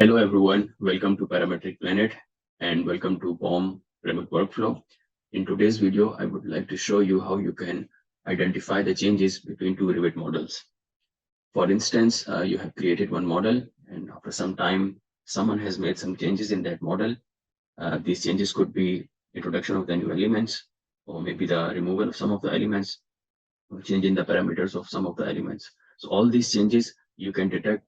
Hello everyone, welcome to Parametric Planet and welcome to BHoM Remote Workflow. In today's video, I would like to show you how you can identify the changes between two Revit models. For instance, you have created one model and after some time, someone has made some changes in that model. These changes could be introduction of the new elements or maybe the removal of some of the elements or changing the parameters of some of the elements. So all these changes you can detect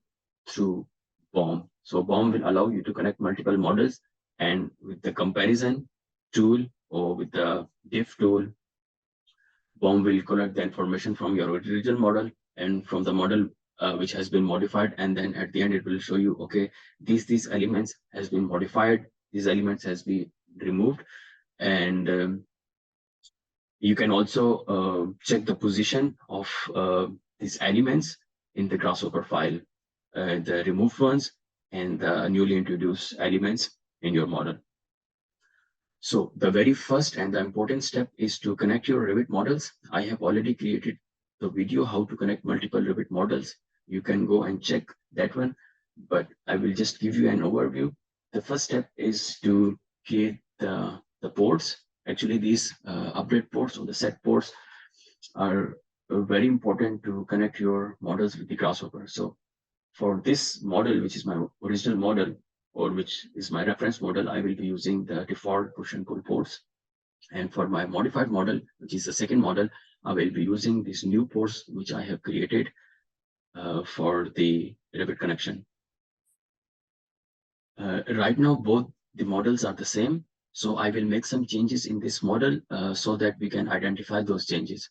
through BHoM. So BHoM will allow you to connect multiple models, and with the comparison tool or with the diff tool, BHoM will collect the information from your original model and from the model which has been modified, and then at the end it will show you, okay, these elements has been modified, these elements has been removed, and you can also check the position of these elements in the grasshopper file, the removed ones and the newly introduced elements in your model. So the very first and the important step is to connect your Revit models. I have already created the video how to connect multiple Revit models. You can go and check that one, but I will just give you an overview. The first step is to create the ports. Actually, these update ports or the set ports are very important to connect your models with the grasshopper. So for this model, which is my original model, or which is my reference model, I will be using the default push and pull ports. And for my modified model, which is the second model, I will be using these new ports, which I have created for the Revit connection. Right now, both the models are the same. So I will make some changes in this model so that we can identify those changes.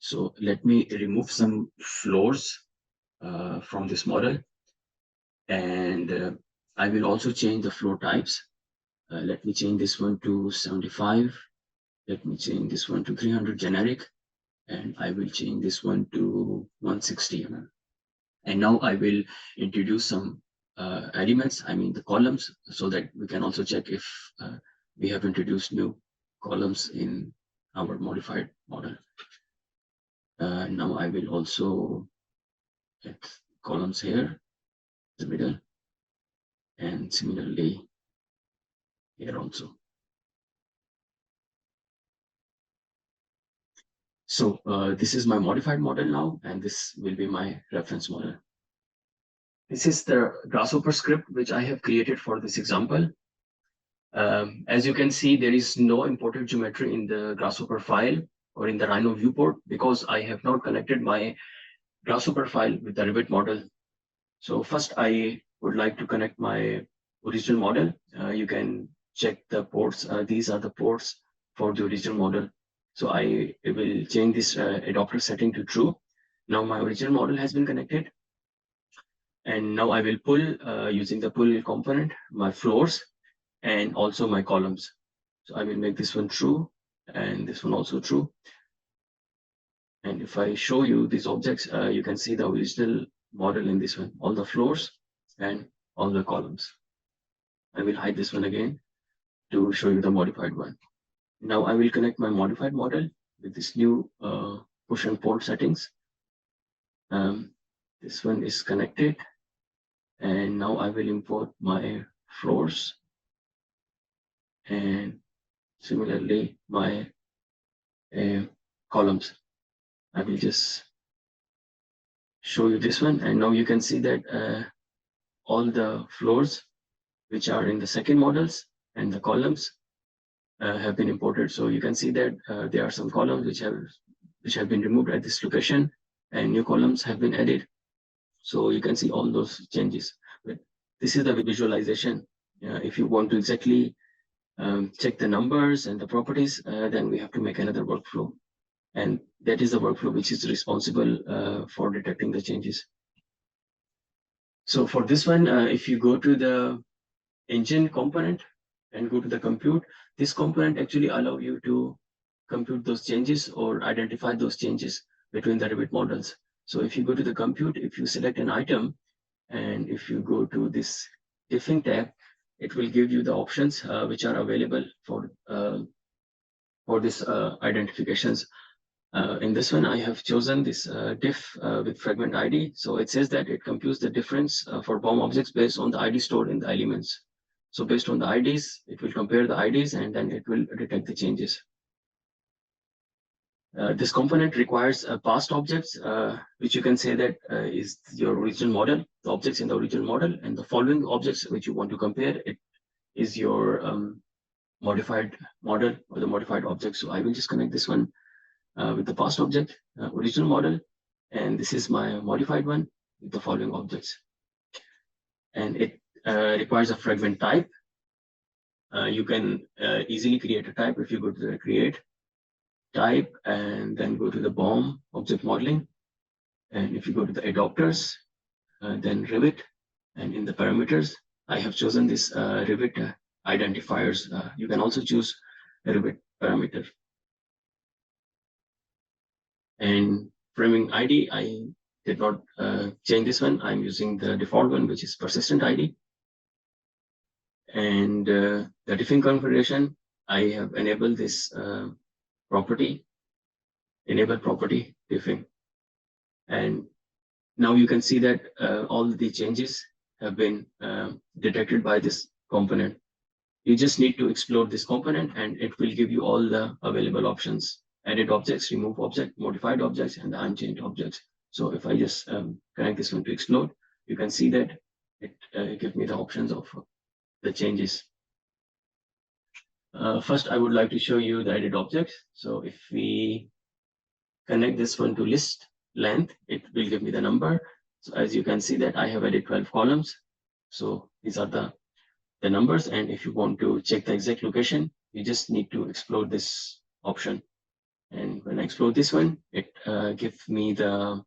So let me remove some floors from this model. And I will also change the floor types. Let me change this one to 75. Let me change this one to 300 generic. And I will change this one to 160 mm. And now I will introduce some elements, I mean the columns, so that we can also check if we have introduced new columns in our modified model. Now I will also get columns here, the middle, and similarly here also. So this is my modified model now, and this will be my reference model. This is the Grasshopper script which I have created for this example. As you can see, there is no imported geometry in the Grasshopper file or in the Rhino Viewport because I have not connected my Grasshopper file with the Revit model. So first, I would like to connect my original model. You can check the ports. These are the ports for the original model. So I will change this adapter setting to true. Now my original model has been connected. And now I will pull using the pull component, my floors and also my columns. So I will make this one true and this one also true. And if I show you these objects, you can see the original model in this one, all the floors and all the columns. I will hide this one again to show you the modified one. Now I will connect my modified model with this new push and pull settings. This one is connected. And now I will import my floors and similarly my columns. I will just show you this one, and now you can see that all the floors which are in the second models and the columns have been imported. So you can see that there are some columns which have been removed at this location and new columns have been added. So you can see all those changes. But this is the visualization. If you want to exactly check the numbers and the properties, then we have to make another workflow. And that is the workflow which is responsible for detecting the changes. So for this one, if you go to the engine component and go to the compute, this component actually allow you to compute those changes or identify those changes between the Revit models. So if you go to the compute, if you select an item, and if you go to this diffing tab, it will give you the options which are available for this identifications. In this one, I have chosen this diff with fragment ID. So it says that it computes the difference for BOM objects based on the ID stored in the elements. So based on the IDs, it will compare the IDs and then it will detect the changes. This component requires past objects, which you can say that is your original model, the objects in the original model, and the following objects which you want to compare, it is your modified model or the modified object. So I will just connect this one with the past object, original model, and this is my modified one with the following objects. And it requires a fragment type. You can easily create a type if you go to the create type and then go to the BHoM object modeling. And if you go to the adapters, then Revit, and in the parameters, I have chosen this Revit identifiers. You can also choose a Revit parameter. And framing ID, I did not change this one. I'm using the default one, which is persistent ID. And the diffing configuration, I have enabled this property, enable property diffing. And now you can see that all the changes have been detected by this component. You just need to explore this component and it will give you all the available options: edit objects, remove object, modified objects, and the unchanged objects. So if I just connect this one to explode, you can see that it gives me the options of the changes. First, I would like to show you the edit objects. So if we connect this one to list length, it will give me the number. So as you can see that I have added 12 columns. So these are the numbers. And if you want to check the exact location, you just need to explore this option. And when I explore this one, it gives me the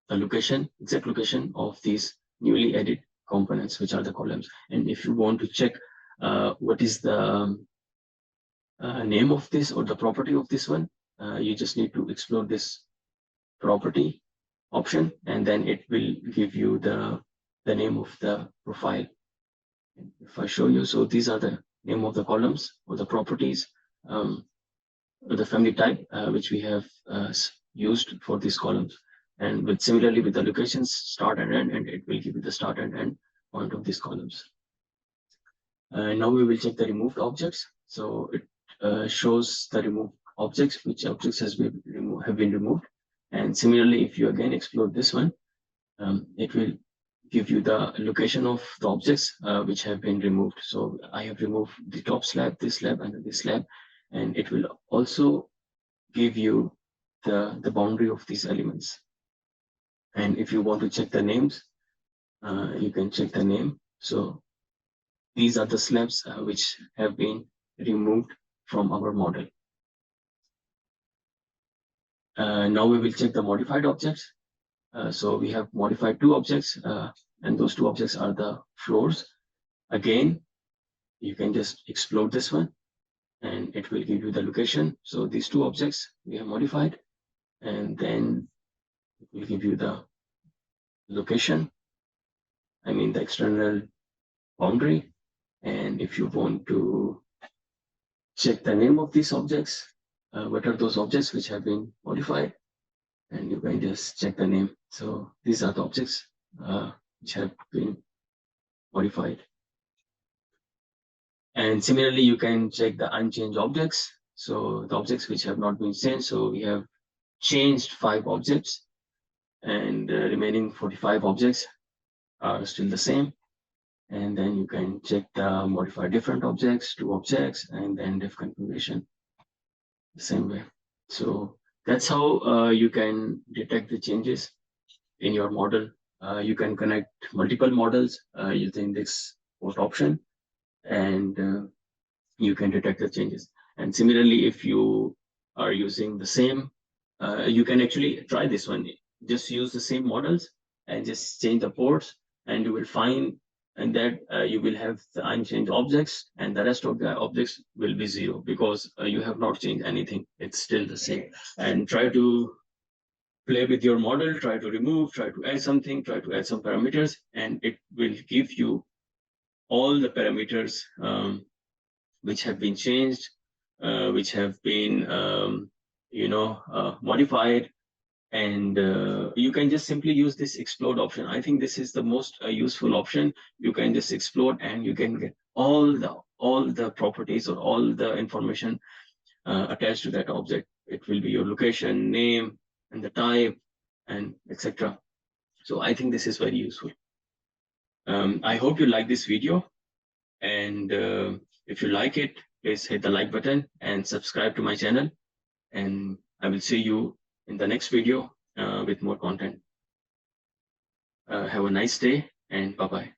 location, exact location of these newly added components, which are the columns. And if you want to check what is the name of this or the property of this one, you just need to explore this property option, and then it will give you the name of the profile. If I show you, so these are the name of the columns or the properties, or the family type, which we have used for these columns. And with similarly with the locations start and end, and it will give you the start and end point of these columns. Now we will check the removed objects. So it shows the removed objects, which objects have been removed. And similarly, if you again explore this one, it will give you the location of the objects which have been removed. So I have removed the top slab, this slab, and this slab, and it will also give you the boundary of these elements. And if you want to check the names, you can check the name. So these are the slabs which have been removed from our model. Now we will check the modified objects. So we have modified 2 objects, and those 2 objects are the floors. Again, you can just explore this one and it will give you the location. So these 2 objects we have modified, and then it will give you the location, I mean the external boundary. And if you want to check the name of these objects, what are those objects which have been modified, and you can just check the name. So these are the objects which have been modified. And similarly, you can check the unchanged objects. So the objects which have not been changed. So we have changed 5 objects, and the remaining 45 objects are still the same. And then you can check the modify different objects, 2 objects, and then diff configuration the same way. So that's how you can detect the changes in your model. You can connect multiple models using this port option, and you can detect the changes. And similarly, if you are using the same, you can actually try this one. Just use the same models and just change the ports, and you will find and that you will have the unchanged objects, and the rest of the objects will be 0 because you have not changed anything. It's still the same. And try to play with your model, try to remove, try to add something, try to add some parameters, and it will give you all the parameters which have been changed, which have been modify it, and you can just simply use this explode option. I think this is the most useful option. You can just explode and you can get all the properties or all the information attached to that object. It will be your location, name, and the type, and etc. So I think this is very useful. I hope you like this video, and if you like it, please hit the like button and subscribe to my channel, and I will see you in the next video with more content. Have a nice day, and bye-bye.